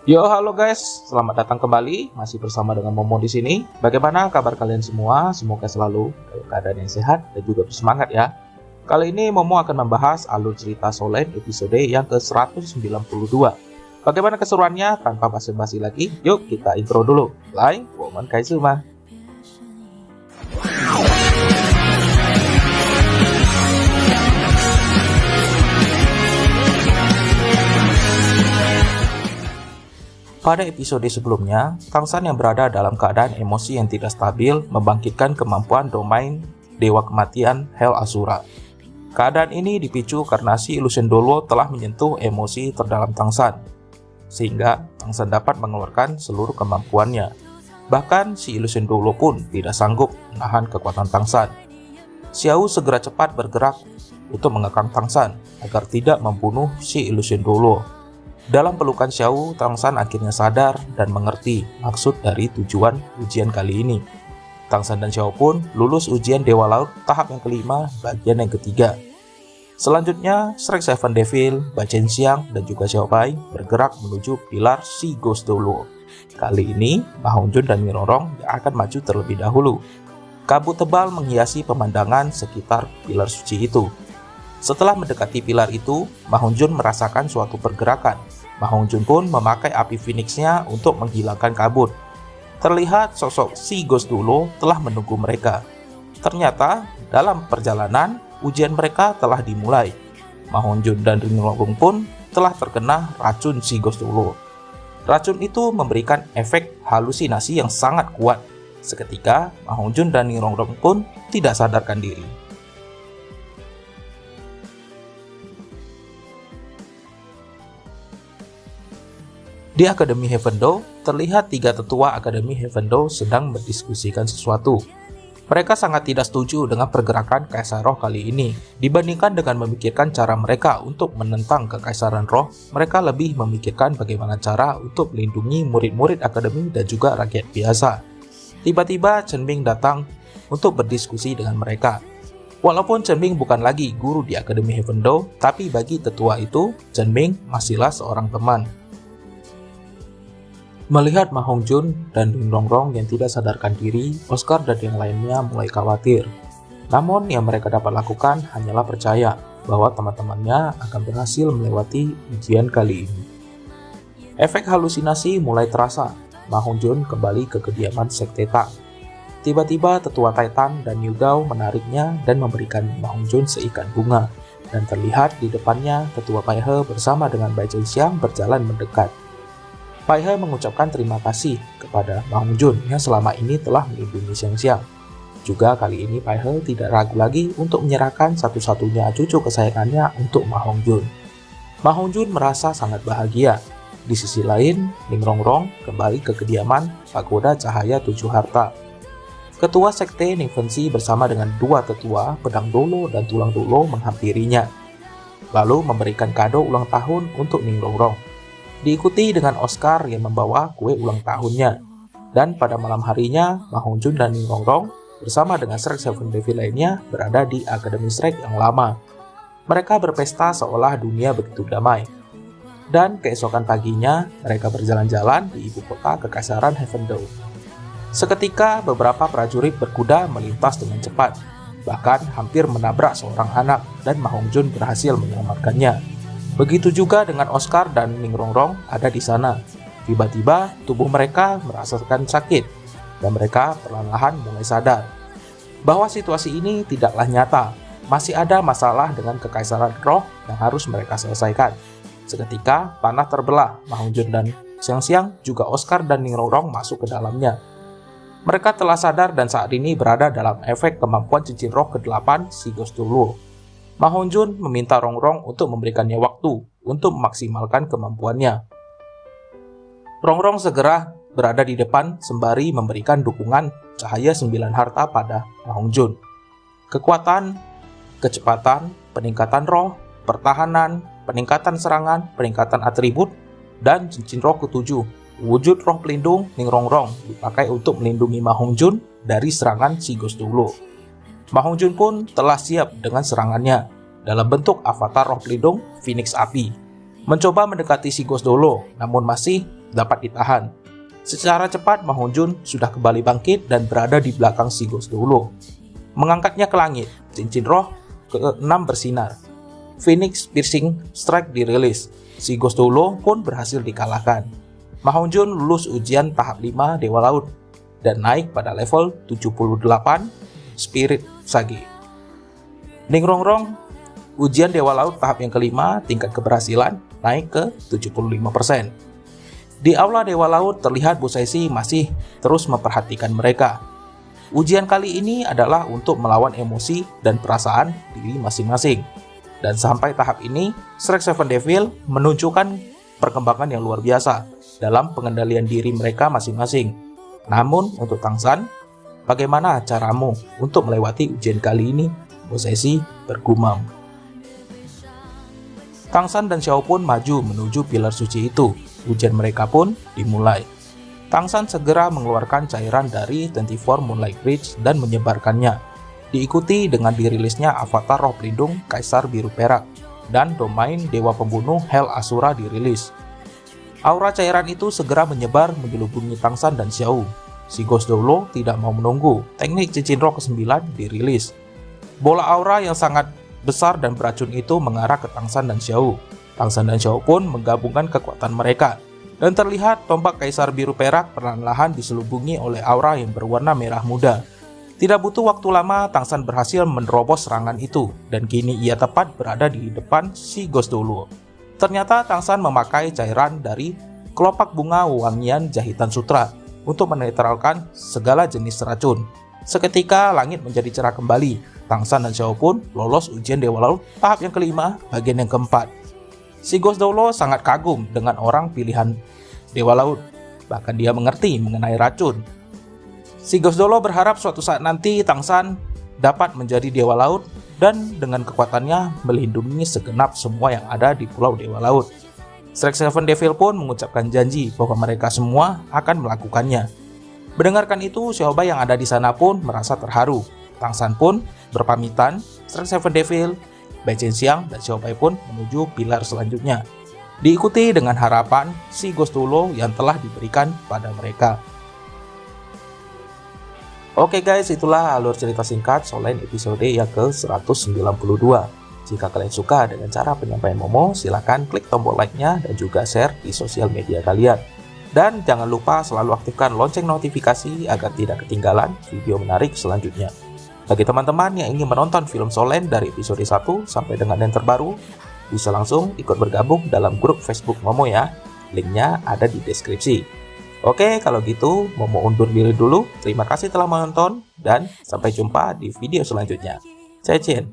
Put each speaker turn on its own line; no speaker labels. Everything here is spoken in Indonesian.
Yo, halo guys, selamat datang kembali. Masih bersama dengan Momo di sini. Bagaimana kabar kalian semua? Semoga selalu dalam keadaan yang sehat dan juga bersemangat ya. Kali ini Momo akan membahas alur cerita Solen episode yang ke-192. Bagaimana keseruannya? Tanpa basa-basi lagi, yuk kita intro dulu. Lai, Woman Kaizuma. Pada episode sebelumnya, Tangsan yang berada dalam keadaan emosi yang tidak stabil membangkitkan kemampuan domain Dewa Kematian Hell Asura. Keadaan ini dipicu karena si Illusion Dolo telah menyentuh emosi terdalam Tangsan, sehingga Tangsan dapat mengeluarkan seluruh kemampuannya. Bahkan si Illusion Dolo pun tidak sanggup menahan kekuatan Tangsan. Xiao segera cepat bergerak untuk mengekang Tangsan agar tidak membunuh si Illusion Dolo. Dalam pelukan Xiao, Tangsan akhirnya sadar dan mengerti maksud dari tujuan ujian kali ini. Tangsan dan Xiao pun lulus ujian Dewa Laut tahap yang kelima, bagian yang ketiga. Selanjutnya, Shrek Seven Devil, Bacen Xiang, dan juga Xiao Bai bergerak menuju pilar si Ghost Dolo. Kali ini, Ma Hongjun dan Mirongrong yang akan maju terlebih dahulu. Kabut tebal menghiasi pemandangan sekitar pilar suci itu. Setelah mendekati pilar itu, Ma Hongjun merasakan suatu pergerakan. Ma Hongjun pun memakai api Phoenix-nya untuk menghilangkan kabut. Terlihat sosok si Ghost Dolo telah menunggu mereka. Ternyata, dalam perjalanan, ujian mereka telah dimulai. Ma Hongjun dan Ringlong pun telah terkena racun si Ghost Dolo. Racun itu memberikan efek halusinasi yang sangat kuat. Seketika, Ma Hongjun dan Ringlong pun tidak sadarkan diri. Di Akademi Heaven-Do, terlihat tiga tetua Akademi Heaven-Do sedang berdiskusikan sesuatu. Mereka sangat tidak setuju dengan pergerakan Kaisar Roh kali ini. Dibandingkan dengan memikirkan cara mereka untuk menentang kekaisaran roh, mereka lebih memikirkan bagaimana cara untuk melindungi murid-murid Akademi dan juga rakyat biasa. Tiba-tiba Chen Bing datang untuk berdiskusi dengan mereka. Walaupun Chen Bing bukan lagi guru di Akademi Heaven-Do, tapi bagi tetua itu, Chen Bing masihlah seorang teman. Melihat Ma Hongjun dan Ringlong yang tidak sadarkan diri, Oscar dan yang lainnya mulai khawatir. Namun yang mereka dapat lakukan hanyalah percaya bahwa teman-temannya akan berhasil melewati ujian kali ini. Efek halusinasi mulai terasa. Ma Hongjun kembali ke kediaman Sekte Tang. Tiba-tiba tetua Titan dan Yu Gao menariknya dan memberikan Ma Hongjun seikat bunga. Dan terlihat di depannya tetua Pai He bersama dengan Bacen Xiang berjalan mendekat. Pai He mengucapkan terima kasih kepada Ma Hongjun yang selama ini telah melindungi Xiang. Juga kali ini Pai He tidak ragu lagi untuk menyerahkan satu-satunya cucu kesayangannya untuk Ma Hongjun. Ma Hongjun merasa sangat bahagia. Di sisi lain, Ringlong kembali ke kediaman Pagoda Cahaya Tujuh Harta. Ketua Sekte Ningfensi bersama dengan dua tetua Pedang Dolo dan Tulang Dolo menghampirinya, lalu memberikan kado ulang tahun untuk Ringlong. Diikuti dengan Oscar yang membawa kue ulang tahunnya. Dan pada malam harinya, Ma Hongjun dan Ringlong bersama dengan Shrek Seven Devil lainnya berada di Akademi Shrek yang lama. Mereka berpesta seolah dunia begitu damai. Dan keesokan paginya, mereka berjalan-jalan di ibu kota Kekaisaran Heaven-Do. Seketika, beberapa prajurit berkuda melintas dengan cepat, bahkan hampir menabrak seorang anak, dan Ma Hongjun berhasil menyelamatkannya. Begitu juga dengan Oscar dan Ringlong ada di sana. Tiba-tiba tubuh mereka merasakan sakit dan mereka perlahan-lahan mulai sadar bahwa situasi ini tidaklah nyata. Masih ada masalah dengan kekaisaran roh yang harus mereka selesaikan. Seketika panah terbelah. Ma Hongjun dan Xiang juga Oscar dan Ringlong masuk ke dalamnya. Mereka telah sadar dan saat ini berada dalam efek kemampuan cincin roh ke-8 si Ghost Dolo. Ma Hongjun meminta Rongrong untuk memberikannya waktu untuk memaksimalkan kemampuannya. Rongrong segera berada di depan sembari memberikan dukungan cahaya 9 harta pada Ma Hongjun. Kekuatan, kecepatan, peningkatan roh, pertahanan, peningkatan serangan, peningkatan atribut, dan cincin roh ke-7. Wujud roh pelindung Ringlong dipakai untuk melindungi Ma Hongjun dari serangan si Ghost Dolo. Ma Hongjun pun telah siap dengan serangannya, dalam bentuk avatar roh pelindung Phoenix Api, mencoba mendekati si Ghost Dolo namun masih dapat ditahan. Secara cepat Ma Hongjun sudah kembali bangkit dan berada di belakang si Ghost Dolo. Mengangkatnya ke langit, cincin roh ke-6 bersinar. Phoenix Piercing Strike dirilis. Si Ghost Dolo pun berhasil dikalahkan. Ma Hongjun lulus ujian tahap 5 Dewa Laut dan naik pada level 78 Spirit Sage. Ning Rongrong, ujian Dewa Laut tahap yang kelima, tingkat keberhasilan naik ke 75%. Di aula Dewa Laut terlihat Bu Sesi masih terus memperhatikan mereka. Ujian kali ini adalah untuk melawan emosi dan perasaan diri masing-masing. Dan sampai tahap ini, Strike Seven Devil menunjukkan perkembangan yang luar biasa dalam pengendalian diri mereka masing-masing. Namun untuk Tang San, bagaimana caramu untuk melewati ujian kali ini? Bo Sesi bergumam. Tang San dan Xiao pun maju menuju pilar suci itu. Ujian mereka pun dimulai. Tang San segera mengeluarkan cairan dari 24 Moonlight Bridge dan menyebarkannya. Diikuti dengan dirilisnya avatar roh pelindung Kaisar Biru Perak dan domain Dewa Pembunuh Hell Asura dirilis. Aura cairan itu segera menyebar menyelubungi Tang San dan Xiao. Si Ghost Dolo tidak mau menunggu, teknik cincin roh ke-9 dirilis. Bola aura yang sangat besar dan beracun itu mengarah ke Tang San dan Xiao. Tang San dan Xiao pun menggabungkan kekuatan mereka. Dan terlihat tombak Kaisar Biru Perak perlahan-lahan diselubungi oleh aura yang berwarna merah muda. Tidak butuh waktu lama, Tang San berhasil menerobos serangan itu, dan kini ia tepat berada di depan si Ghost Dolo. Ternyata Tang San memakai cairan dari kelopak bunga wangian jahitan sutra untuk menetralkan segala jenis racun. Seketika langit menjadi cerah kembali. Tang San dan Xiao pun lolos ujian Dewa Laut tahap yang kelima, bagian yang keempat. Si Ghost Dolo sangat kagum dengan orang pilihan Dewa Laut, bahkan dia mengerti mengenai racun. Si Ghost Dolo berharap suatu saat nanti Tang San dapat menjadi Dewa Laut dan dengan kekuatannya melindungi segenap semua yang ada di Pulau Dewa Laut. Strike Seven Devil pun mengucapkan janji bahwa mereka semua akan melakukannya. Mendengarkan itu, Xiaobai yang ada di sana pun merasa terharu. Tang San pun berpamitan, Strike Seven Devil, Bai Qianxiang dan Xiaobai pun menuju pilar selanjutnya. Diikuti dengan harapan si Ghost Dolo yang telah diberikan pada mereka. Oke guys, itulah alur cerita singkat Soul Line episode yang ke-192. Jika kalian suka dengan cara penyampaian Momo, silahkan klik tombol like-nya dan juga share di sosial media kalian. Dan jangan lupa selalu aktifkan lonceng notifikasi agar tidak ketinggalan video menarik selanjutnya. Bagi teman-teman yang ingin menonton film Soul Line dari episode 1 sampai dengan yang terbaru, bisa langsung ikut bergabung dalam grup Facebook Momo ya. Linknya ada di deskripsi. Oke, kalau gitu Momo undur diri dulu. Terima kasih telah menonton dan sampai jumpa di video selanjutnya. Zaijian.